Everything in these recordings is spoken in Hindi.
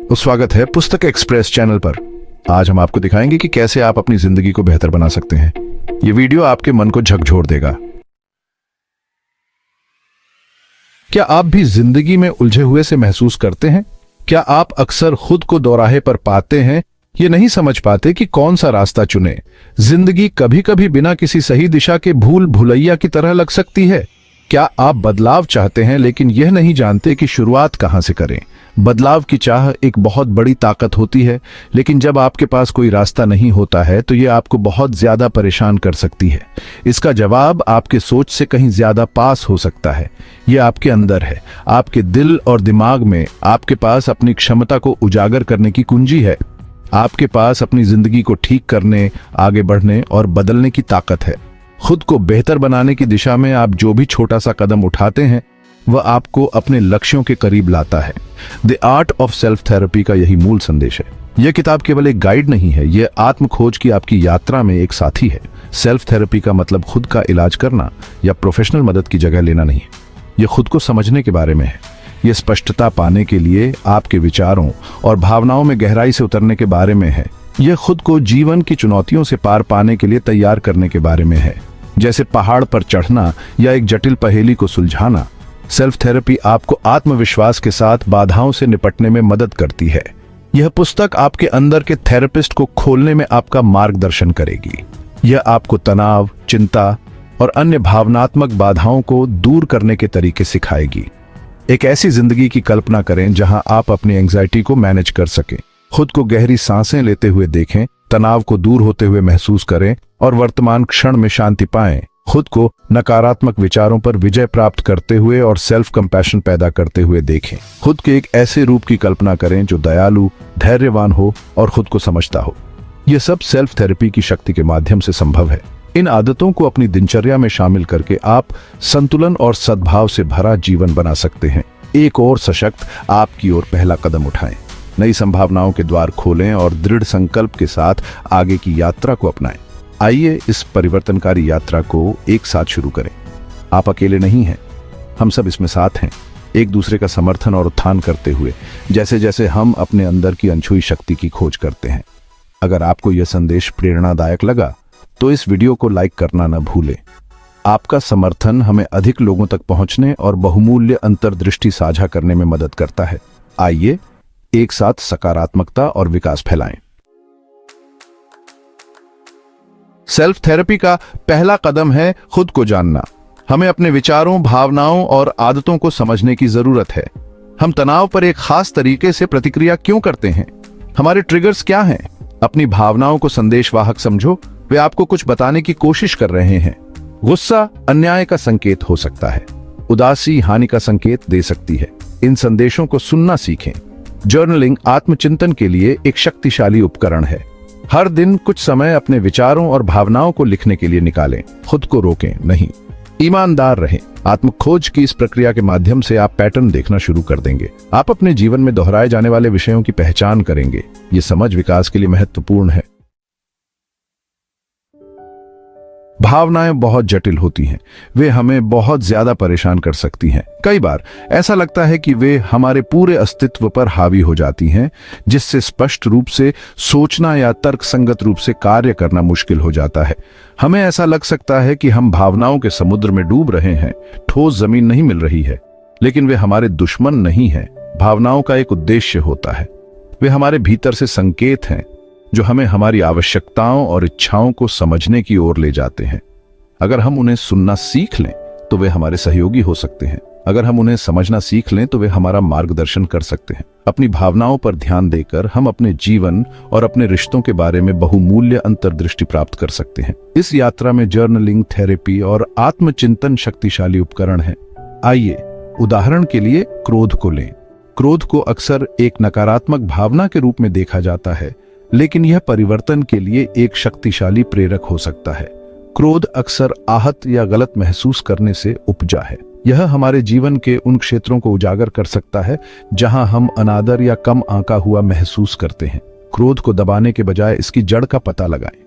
तो स्वागत है पुस्तक एक्सप्रेस चैनल पर। आज हम आपको दिखाएंगे कि कैसे आप अपनी जिंदगी को बेहतर बना सकते हैं। ये वीडियो आपके मन को झकझोर देगा। क्या आप भी जिंदगी में उलझे हुए से महसूस करते हैं? क्या आप अक्सर खुद को दोराहे पर पाते हैं, ये नहीं समझ पाते कि कौन सा रास्ता चुने? जिंदगी कभी कभी बिना किसी सही दिशा के भूल भुलैया की तरह लग सकती है। क्या आप बदलाव चाहते हैं लेकिन यह नहीं जानते कि शुरुआत कहां से करें? बदलाव की चाह एक बहुत बड़ी ताकत होती है, लेकिन जब आपके पास कोई रास्ता नहीं होता है तो यह आपको बहुत ज्यादा परेशान कर सकती है। इसका जवाब आपके सोच से कहीं ज्यादा पास हो सकता है। यह आपके अंदर है, आपके दिल और दिमाग में। आपके पास अपनी क्षमता को उजागर करने की कुंजी है। आपके पास अपनी जिंदगी को ठीक करने, आगे बढ़ने और बदलने की ताकत है। खुद को बेहतर बनाने की दिशा में आप जो भी छोटा सा कदम उठाते हैं वह आपको अपने लक्ष्यों के करीब लाता है। The art of self therapy का यही मूल संदेश है। यह किताब केवल एक गाइड नहीं है, यह आत्मखोज की आपकी यात्रा में एक साथी है। सेल्फ थेरेपी का मतलब खुद का इलाज करना या प्रोफेशनल मदद की जगह लेना नहीं है। यह खुद को समझने के बारे में है। यह स्पष्टता पाने के लिए आपके विचारों और भावनाओं में गहराई से उतरने के बारे में है। यह खुद को जीवन की चुनौतियों से पार पाने के लिए तैयार करने के बारे में है, जैसे पहाड़ पर चढ़ना या एक जटिल पहेली को सुलझाना। सेल्फ थेरेपी आपको आत्मविश्वास के साथ बाधाओं से निपटने में मदद करती है। यह पुस्तक आपके अंदर के थेरेपिस्ट को खोलने में आपका मार्गदर्शन करेगी। यह आपको तनाव, चिंता और अन्य भावनात्मक बाधाओं को दूर करने के तरीके सिखाएगी। एक ऐसी जिंदगी की कल्पना करें जहां आप अपनी एंजाइटी को मैनेज कर सकें, खुद को गहरी सांसें लेते हुए देखें, तनाव को दूर होते हुए महसूस करें और वर्तमान क्षण में शांति पाएं। खुद को नकारात्मक विचारों पर विजय प्राप्त करते हुए और सेल्फ कंपैशन पैदा करते हुए देखें। खुद के एक ऐसे रूप की कल्पना करें जो दयालु, धैर्यवान हो और खुद को समझता हो। यह सब सेल्फ थेरेपी की शक्ति के माध्यम से संभव है। इन आदतों को अपनी दिनचर्या में शामिल करके आप संतुलन और सद्भाव से भरा जीवन बना सकते हैं। एक और सशक्त आपकी ओर पहला कदम उठाएं। नई संभावनाओं के द्वार खोलें और दृढ़ संकल्प के साथ आगे की यात्रा को अपनाएं। आइए इस परिवर्तनकारी यात्रा को एक साथ शुरू करें। आप अकेले नहीं हैं, हम सब इसमें साथ हैं, एक दूसरे का समर्थन और उत्थान करते हुए, जैसे जैसे हम अपने अंदर की अनछुई शक्ति की खोज करते हैं। अगर आपको यह संदेश प्रेरणादायक लगा तो इस वीडियो को लाइक करना न भूलें। आपका समर्थन हमें अधिक लोगों तक पहुंचने और बहुमूल्य अंतर्दृष्टि साझा करने में मदद करता है। आइए एक साथ सकारात्मकता और विकास फैलाएं। सेल्फ थेरेपी का पहला कदम है खुद को जानना। हमें अपने विचारों, भावनाओं और आदतों को समझने की जरूरत है। हम तनाव पर एक खास तरीके से प्रतिक्रिया क्यों करते हैं? हमारे ट्रिगर्स क्या हैं? अपनी भावनाओं को संदेशवाहक समझो, वे आपको कुछ बताने की कोशिश कर रहे हैं। गुस्सा अन्याय का संकेत हो सकता है, उदासी हानि का संकेत दे सकती है। इन संदेशों को सुनना सीखें। जर्नलिंग आत्मचिंतन के लिए एक शक्तिशाली उपकरण है। हर दिन कुछ समय अपने विचारों और भावनाओं को लिखने के लिए निकालें। खुद को रोकें नहीं, ईमानदार रहें। आत्मखोज की इस प्रक्रिया के माध्यम से आप पैटर्न देखना शुरू कर देंगे। आप अपने जीवन में दोहराए जाने वाले विषयों की पहचान करेंगे। ये समझ विकास के लिए महत्वपूर्ण है। भावनाएं बहुत जटिल होती हैं, वे हमें बहुत ज्यादा परेशान कर सकती हैं। कई बार ऐसा लगता है कि वे हमारे पूरे अस्तित्व पर हावी हो जाती हैं, जिससे स्पष्ट रूप से सोचना या तर्कसंगत रूप से कार्य करना मुश्किल हो जाता है। हमें ऐसा लग सकता है कि हम भावनाओं के समुद्र में डूब रहे हैं, ठोस जमीन नहीं मिल रही है। लेकिन वे हमारे दुश्मन नहीं हैं। भावनाओं का एक उद्देश्य होता है। वे हमारे भीतर से संकेत हैं जो हमें हमारी आवश्यकताओं और इच्छाओं को समझने की ओर ले जाते हैं। अगर हम उन्हें सुनना सीख लें तो वे हमारे सहयोगी हो सकते हैं। अगर हम उन्हें समझना सीख लें तो वे हमारा मार्गदर्शन कर सकते हैं। अपनी भावनाओं पर ध्यान देकर हम अपने जीवन और अपने रिश्तों के बारे में बहुमूल्य अंतर्दृष्टि प्राप्त कर सकते हैं। इस यात्रा में जर्नलिंग, थेरेपी और आत्मचिंतन शक्तिशाली उपकरण हैं। आइए उदाहरण के लिए क्रोध को लें। क्रोध को अक्सर एक नकारात्मक भावना के रूप में देखा जाता है, लेकिन यह परिवर्तन के लिए एक शक्तिशाली प्रेरक हो सकता है। क्रोध अक्सर आहत या गलत महसूस करने से उपजा है। यह हमारे जीवन के उन क्षेत्रों को उजागर कर सकता है जहां हम अनादर या कम आंका हुआ महसूस करते हैं। क्रोध को दबाने के बजाय इसकी जड़ का पता लगाएं।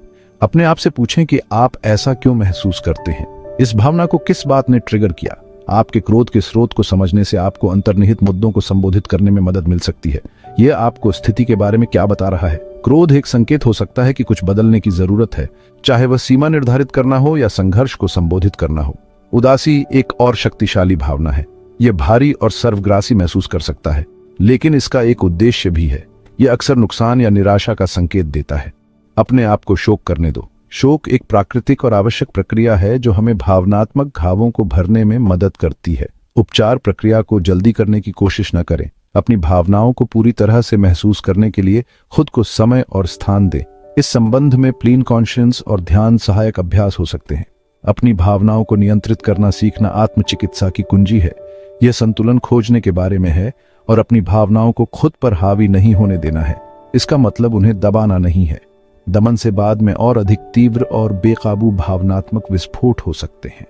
अपने आप से पूछें कि आप ऐसा क्यों महसूस करते हैं। इस भावना को किस बात ने ट्रिगर किया? आपके क्रोध के स्रोत को समझने से आपको अंतर्निहित मुद्दों को संबोधित करने में मदद मिल सकती है। यह आपको स्थिति के बारे में क्या बता रहा है। क्रोध एक संकेत हो सकता है कि कुछ बदलने की जरूरत है, चाहे वह सीमा निर्धारित करना हो या संघर्ष को संबोधित करना हो। उदासी एक और शक्तिशाली भावना है। यह भारी और सर्वग्रासी महसूस कर सकता है, लेकिन इसका एक उद्देश्य भी है। यह अक्सर नुकसान या निराशा का संकेत देता है। अपने आप को शोक करने दो। शोक एक प्राकृतिक और आवश्यक प्रक्रिया है जो हमें भावनात्मक घावों को भरने में मदद करती है। उपचार प्रक्रिया को जल्दी करने की कोशिश न करें। अपनी भावनाओं को पूरी तरह से महसूस करने के लिए खुद को समय और स्थान दें। इस संबंध में क्लीन कॉन्शियस और ध्यान सहायक अभ्यास हो सकते हैं। अपनी भावनाओं को नियंत्रित करना सीखना आत्मचिकित्सा की कुंजी है। यह संतुलन खोजने के बारे में है और अपनी भावनाओं को खुद पर हावी नहीं होने देना है। इसका मतलब उन्हें दबाना नहीं है। दमन से बाद में और अधिक तीव्र और बेकाबू भावनात्मक विस्फोट हो सकते हैं।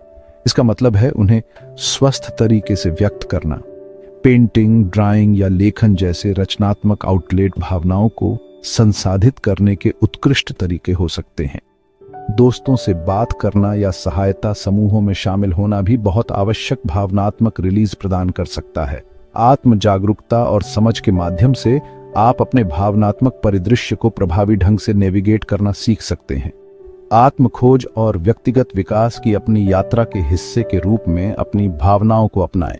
इसका मतलब है उन्हें स्वस्थ तरीके से व्यक्त करना। पेंटिंग, ड्राइंग या लेखन जैसे रचनात्मक आउटलेट भावनाओं को संसाधित करने के उत्कृष्ट तरीके हो सकते हैं। दोस्तों से बात करना या सहायता समूहों में शामिल होना भी बहुत आवश्यक भावनात्मक रिलीज प्रदान कर सकता है। आत्म जागरूकता और समझ के माध्यम से आप अपने भावनात्मक परिदृश्य को प्रभावी ढंग से नेविगेट करना सीख सकते हैं। आत्म खोज और व्यक्तिगत विकास की अपनी यात्रा के हिस्से के रूप में अपनी भावनाओं को अपनाएं।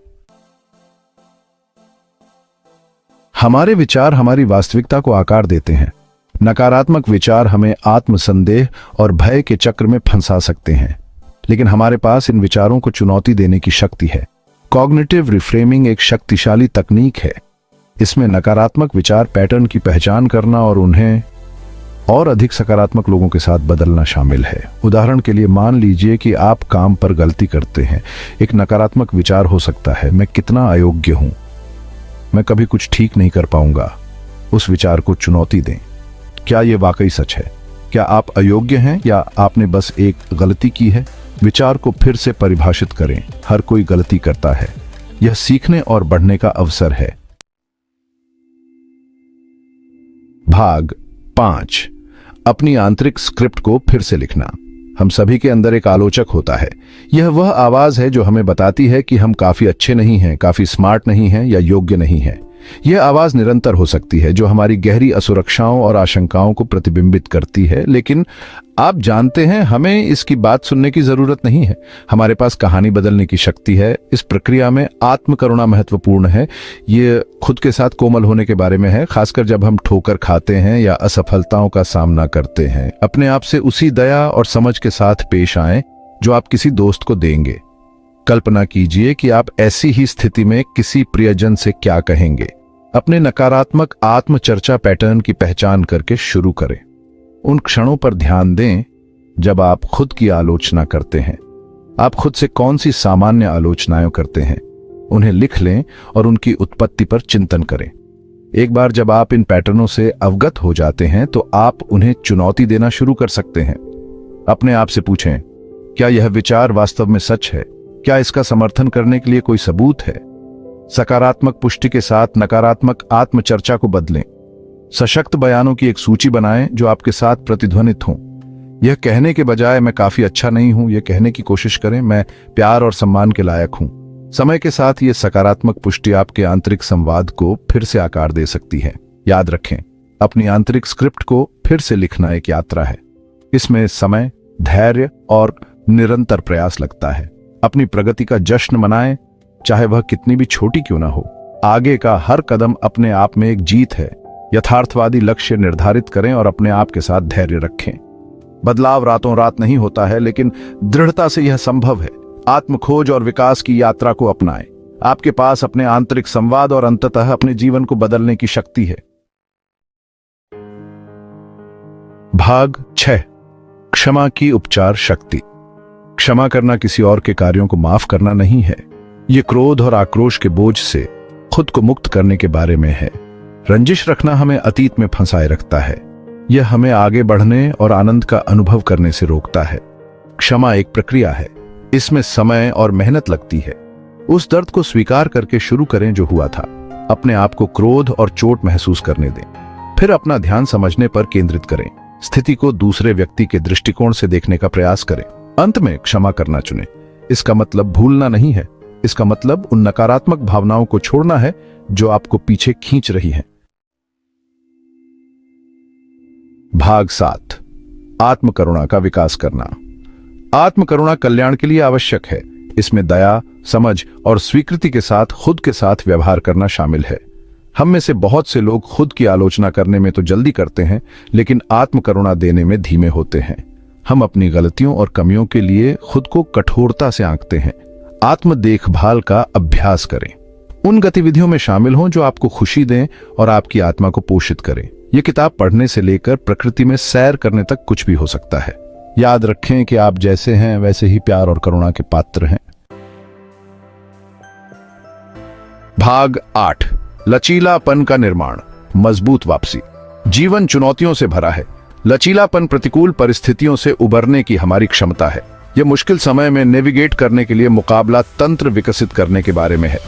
हमारे विचार हमारी वास्तविकता को आकार देते हैं। नकारात्मक विचार हमें आत्मसंदेह और भय के चक्र में फंसा सकते हैं, लेकिन हमारे पास इन विचारों को चुनौती देने की शक्ति है। कॉग्निटिव रिफ्रेमिंग एक शक्तिशाली तकनीक है। इसमें नकारात्मक विचार पैटर्न की पहचान करना और उन्हें और अधिक सकारात्मक लोगों के साथ बदलना शामिल है। उदाहरण के लिए, मान लीजिए कि आप काम पर गलती करते हैं। एक नकारात्मक विचार हो सकता है, मैं कितना अयोग्य हूं, मैं कभी कुछ ठीक नहीं कर पाऊंगा। उस विचार को चुनौती दें। क्या यह वाकई सच है? क्या आप अयोग्य हैं या आपने बस एक गलती की है? विचार को फिर से परिभाषित करें। हर कोई गलती करता है। यह सीखने और बढ़ने का अवसर है। भाग 5। अपनी आंतरिक स्क्रिप्ट को फिर से लिखना। हम सभी के अंदर एक आलोचक होता है। यह वह आवाज है जो हमें बताती है कि हम काफी अच्छे नहीं हैं, काफी स्मार्ट नहीं हैं या योग्य नहीं हैं। यह आवाज निरंतर हो सकती है, जो हमारी गहरी असुरक्षाओं और आशंकाओं को प्रतिबिंबित करती है। लेकिन आप जानते हैं, हमें इसकी बात सुनने की जरूरत नहीं है। हमारे पास कहानी बदलने की शक्ति है। इस प्रक्रिया में आत्मकरुणा महत्वपूर्ण है। ये खुद के साथ कोमल होने के बारे में है, खासकर जब हम ठोकर खाते हैं या असफलताओं का सामना करते हैं। अपने आप से उसी दया और समझ के साथ पेश आएं जो आप किसी दोस्त को देंगे। कल्पना कीजिए कि आप ऐसी ही स्थिति में किसी प्रियजन से क्या कहेंगे। अपने नकारात्मक आत्मचर्चा पैटर्न की पहचान करके शुरू करें। उन क्षणों पर ध्यान दें जब आप खुद की आलोचना करते हैं। आप खुद से कौन सी सामान्य आलोचनाएं करते हैं, उन्हें लिख लें और उनकी उत्पत्ति पर चिंतन करें। एक बार जब आप इन पैटर्नों से अवगत हो जाते हैं तो आप उन्हें चुनौती देना शुरू कर सकते हैं। अपने आप से पूछें, क्या यह विचार वास्तव में सच है? क्या इसका समर्थन करने के लिए कोई सबूत है? सकारात्मक पुष्टि के साथ नकारात्मक आत्मचर्चा को बदलें। सशक्त बयानों की एक सूची बनाएं जो आपके साथ प्रतिध्वनित हों। यह कहने के बजाय मैं काफी अच्छा नहीं हूं, यह कहने की कोशिश करें, मैं प्यार और सम्मान के लायक हूं। समय के साथ यह सकारात्मक पुष्टि आपके आंतरिक संवाद को फिर से आकार दे सकती है। याद रखें, अपनी आंतरिक स्क्रिप्ट को फिर से लिखना एक यात्रा है। इसमें समय, धैर्य और निरंतर प्रयास लगता है। अपनी प्रगति का जश्न मनाएं, चाहे वह कितनी भी छोटी क्यों ना हो। आगे का हर कदम अपने आप में एक जीत है। यथार्थवादी लक्ष्य निर्धारित करें और अपने आप के साथ धैर्य रखें। बदलाव रातों रात नहीं होता है, लेकिन दृढ़ता से यह संभव है। आत्मखोज और विकास की यात्रा को अपनाएं। आपके पास अपने आंतरिक संवाद और अंततः अपने जीवन को बदलने की शक्ति है। भाग 6। क्षमा की उपचार शक्ति। क्षमा करना किसी और के कार्यों को माफ करना नहीं है। यह क्रोध और आक्रोश के बोझ से खुद को मुक्त करने के बारे में है। रंजिश रखना हमें अतीत में फंसाए रखता है। यह हमें आगे बढ़ने और आनंद का अनुभव करने से रोकता है। क्षमा एक प्रक्रिया है। इसमें समय और मेहनत लगती है। उस दर्द को स्वीकार करके शुरू करें जो हुआ था। अपने आप को क्रोध और चोट महसूस करने दें। फिर अपना ध्यान समझने पर केंद्रित करें। स्थिति को दूसरे व्यक्ति के दृष्टिकोण से देखने का प्रयास करें। अंत में क्षमा करना चुनें। इसका मतलब भूलना नहीं है, इसका मतलब उन नकारात्मक भावनाओं को छोड़ना है जो आपको पीछे खींच रही हैं। भाग 7, आत्मकरुणा का विकास करना। आत्मकरुणा कल्याण के लिए आवश्यक है। इसमें दया, समझ और स्वीकृति के साथ खुद के साथ व्यवहार करना शामिल है। हम में से बहुत से लोग खुद की आलोचना करने में तो जल्दी करते हैं, लेकिन आत्मकरुणा देने में धीमे होते हैं। हम अपनी गलतियों और कमियों के लिए खुद को कठोरता से आंकते हैं। आत्म देखभाल का अभ्यास करें। उन गतिविधियों में शामिल हों जो आपको खुशी दें और आपकी आत्मा को पोषित करें। यह किताब पढ़ने से लेकर प्रकृति में सैर करने तक कुछ भी हो सकता है। याद रखें कि आप जैसे हैं वैसे ही प्यार और करुणा के पात्र हैं। भाग 8, लचीलापन का निर्माण, मजबूत वापसी। जीवन चुनौतियों से भरा है। लचीलापन प्रतिकूल परिस्थितियों से उबरने की हमारी क्षमता है। यह मुश्किल समय में नेविगेट करने के लिए मुकाबला तंत्र विकसित करने के बारे में है।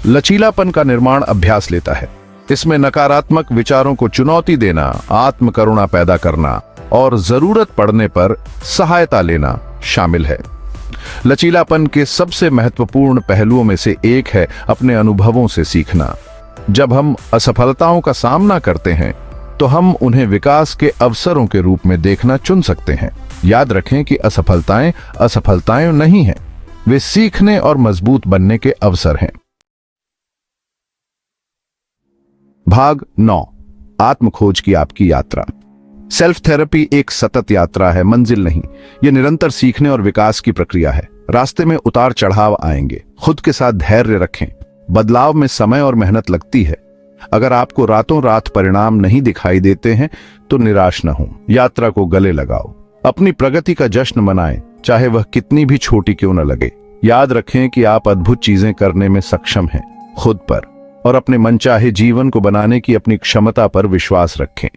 लचीलापन का निर्माण अभ्यास लेता है। इसमें नकारात्मक विचारों को चुनौती देना, आत्मकरुणा पैदा करना और जरूरत पड़ने पर सहायता लेना शामिल है। लचीलापन के सबसे महत्वपूर्ण पहलुओं में से एक है अपने अनुभवों से सीखना। जब हम असफलताओं का सामना करते हैं तो हम उन्हें विकास के अवसरों के रूप में देखना चुन सकते हैं। याद रखें कि असफलताएं नहीं हैं, वे सीखने और मजबूत बनने के अवसर हैं। भाग 9, आत्मखोज की आपकी यात्रा। सेल्फ थेरेपी एक सतत यात्रा है, मंजिल नहीं। यह निरंतर सीखने और विकास की प्रक्रिया है। रास्ते में उतार चढ़ाव आएंगे। खुद के साथ धैर्य रखें। बदलाव में समय और मेहनत लगती है। अगर आपको रातों रात परिणाम नहीं दिखाई देते हैं तो निराश न हो। यात्रा को गले लगाओ। अपनी प्रगति का जश्न मनाएं, चाहे वह कितनी भी छोटी क्यों न लगे। याद रखें कि आप अद्भुत चीजें करने में सक्षम हैं। खुद पर और अपने मनचाहे जीवन को बनाने की अपनी क्षमता पर विश्वास रखें।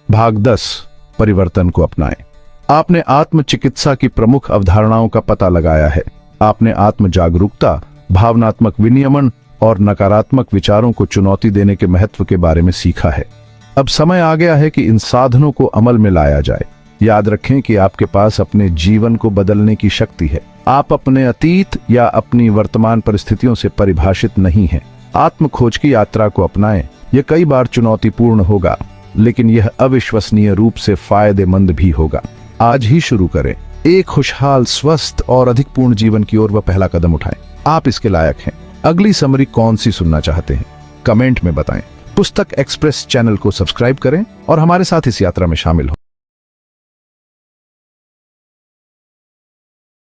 भाग 10, परिवर्तन को अपनाएं। आपने आत्म चिकित्सा की प्रमुख अवधारणाओं का पता लगाया है। आपने आत्म जागरूकता, भावनात्मक विनियमन और नकारात्मक विचारों को चुनौती देने के महत्व के बारे में सीखा है। अब समय आ गया है कि इन साधनों को अमल में लाया जाए। याद रखें कि आपके पास अपने जीवन को बदलने की शक्ति है। आप अपने अतीत या अपनी वर्तमान परिस्थितियों से परिभाषित नहीं हैं। आत्म खोज की यात्रा को अपनाएं। यह कई बार चुनौतीपूर्ण होगा, लेकिन यह अविश्वसनीय रूप से फायदेमंद भी होगा। आज ही शुरू करें। एक खुशहाल, स्वस्थ और अधिक पूर्ण जीवन की ओर वह पहला कदम उठाएं। आप इसके लायक हैं। अगली समरी कौन सी सुनना चाहते हैं, कमेंट में बताएं। पुस्तक एक्सप्रेस चैनल को सब्सक्राइब करें और हमारे साथ इस यात्रा में शामिल हों।